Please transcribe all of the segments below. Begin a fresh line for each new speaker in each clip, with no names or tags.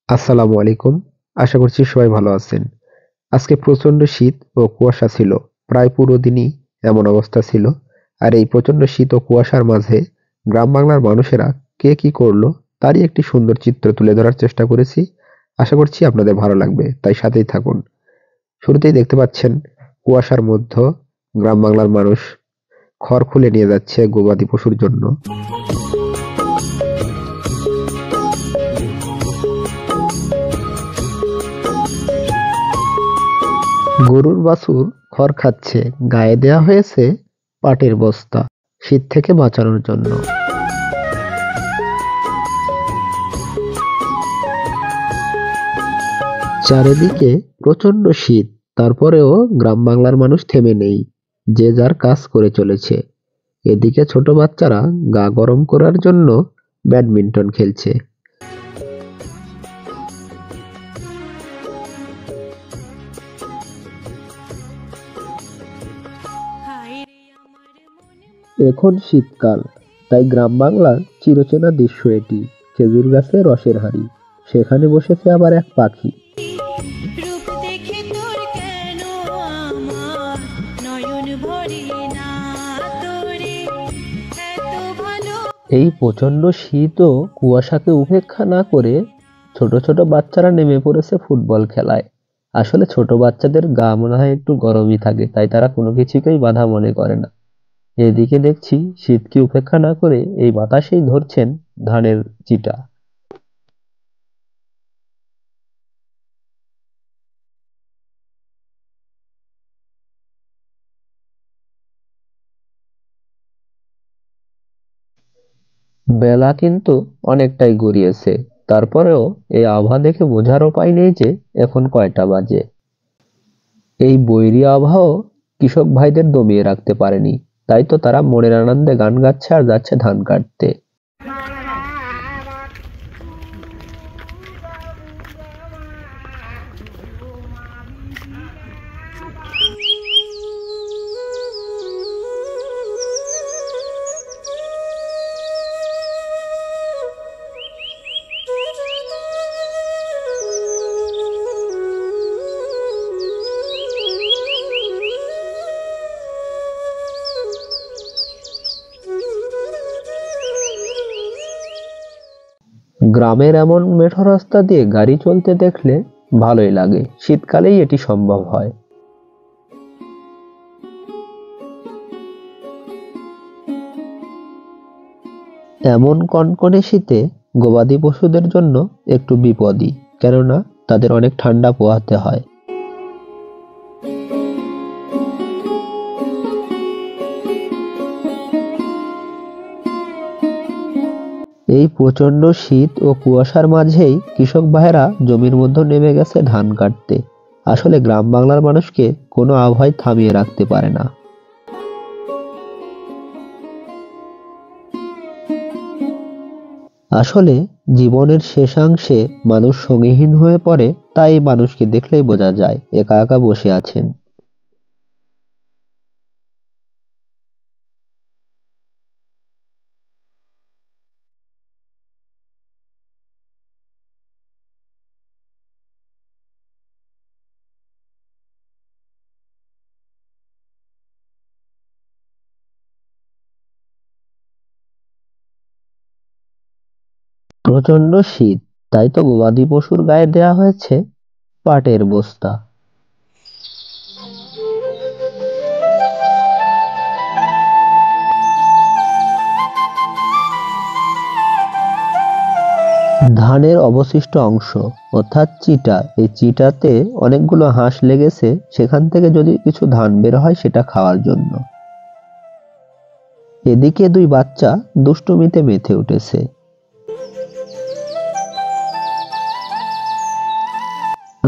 আসসালামু আলাইকুম। আশা করছি সবাই ভালো আছেন। আজকে প্রচন্ড শীত ও কুয়াশা ছিল। প্রায় পুরো দিনই এমন অবস্থা ছিল। আর এই প্রচন্ড শীত ও কুয়াশার মাঝে গ্রাম বাংলার মানুষেরা কে কি করলো তারই একটি সুন্দর চিত্র তুলে ধরার চেষ্টা করেছি। আশা করছি আপনাদের ভালো লাগবে, তাই সাথেই থাকুন। শুরুতেই দেখতে পাচ্ছেন কুয়াশার মধ্যে গ্রাম বাংলার মানুষ খড় খুলে নিয়ে যাচ্ছে গবাদি পশুর জন্য। গরুর বাছুর খড় খাচ্ছে, গায়ে দেয়া হয়েছে পাটের বস্তা, শীত থেকে বাঁচানোর জন্য। চারিদিকে প্রচন্ড শীত, তারপরেও গ্রাম বাংলার মানুষ থেমে নেই, যে যার কাজ করে চলেছে। এদিকে ছোট বাচ্চারা গা গরম করার জন্য ব্যাডমিন্টন খেলছে। এখন শীতকাল, তাই গ্রাম বাংলার চিরচেনা দৃশ্য এটি। খেজুর গাছে রসের হাড়ি, সেখানে বসেছে আবার এক পাখি। এই প্রচন্ড শীত ও কুয়াশাকে উপেক্ষা না করে ছোট ছোট বাচ্চারা নেমে পড়েছে ফুটবল খেলায়। আসলে ছোট বাচ্চাদের গা মনে হয় একটু গরমই থাকে, তাই তারা কোনো কিছুকেই বাধা মনে করে না। এদিকে দেখছি শীতকে উপেক্ষা না করে এই বাতাসেই ধরছেন ধানের চিটা। বেলা কিন্তু অনেকটাই গড়িয়েছে, তারপরেও এই আবহাওয়া দেখে বোঝার উপায় নেই যে এখন কয়টা বাজে। এই বৈরী আবহাওয়া কৃষক ভাইদের দমিয়ে রাখতে পারেনি, তাই তো তারা মনের আনন্দে গান গাচ্ছে আর যাচ্ছে ধান কাটতে। গ্রামের এমন মেঠো রাস্তা দিয়ে গাড়ি চলতে দেখলে ভালোই লাগে, শীতকালেই এটি সম্ভব হয়। এমন কনকনে শীতে গবাদি পশুদের জন্য একটু বিপদই, কেননা তাদের অনেক ঠান্ডা পোহাতে হয়। এই প্রচন্ড শীত ও কুয়াশার মাঝেই কৃষক ভাইয়েরা জমির মধ্যে নেমে গেছে ধান কাটতে। আসলে গ্রাম বাংলার মানুষকে কোনো আবহাওয়াই থামিয়ে রাখতে পারে না। আসলে জীবনের শেষাংশে মানুষ সঙ্গীহীন হয়ে পড়ে, তাই মানুষকে দেখলেই বোঝা যায় একা একা বসে আছেন। প্রচন্ড শীত, তাই তো গবাদি পশুর গায়ে দেয়া হয়েছে পাটের বস্তা। ধানের অবশিষ্ট অংশ অর্থাৎ চিটা, এই চিটাতে অনেকগুলো হাঁস লেগেছে, সেখান থেকে যদি কিছু ধান বের হয় সেটা খাওয়ার জন্য। এদিকে দুই বাচ্চা দুষ্টুমিতে মেতে উঠেছে।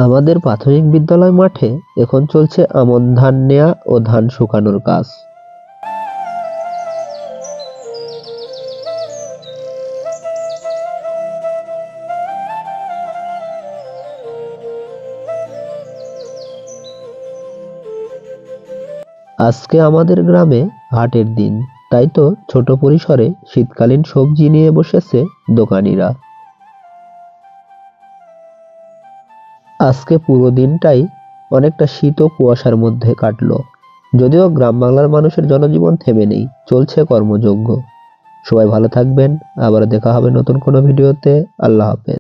আমাদের প্রাথমিক বিদ্যালয় মাঠে এখন চলছে আমন ধান নেয়া ও ধান শুকানোর কাজ। আজকে আমাদের গ্রামে হাটের দিন, তাই তো ছোট পরিসরে শীতকালীন সবজি নিয়ে বসেছে দোকানিরা। আজকে পুরো দিনটাই অনেকটা শীত ও কুয়াশার মধ্যে কাটলো। যদিও গ্রাম বাংলার মানুষের জনজীবন থেমে নেই, চলছে কর্মযজ্ঞ। সবাই ভালো থাকবেন। আবারও দেখা হবে নতুন কোনো ভিডিওতে। আল্লাহ হাফেজ।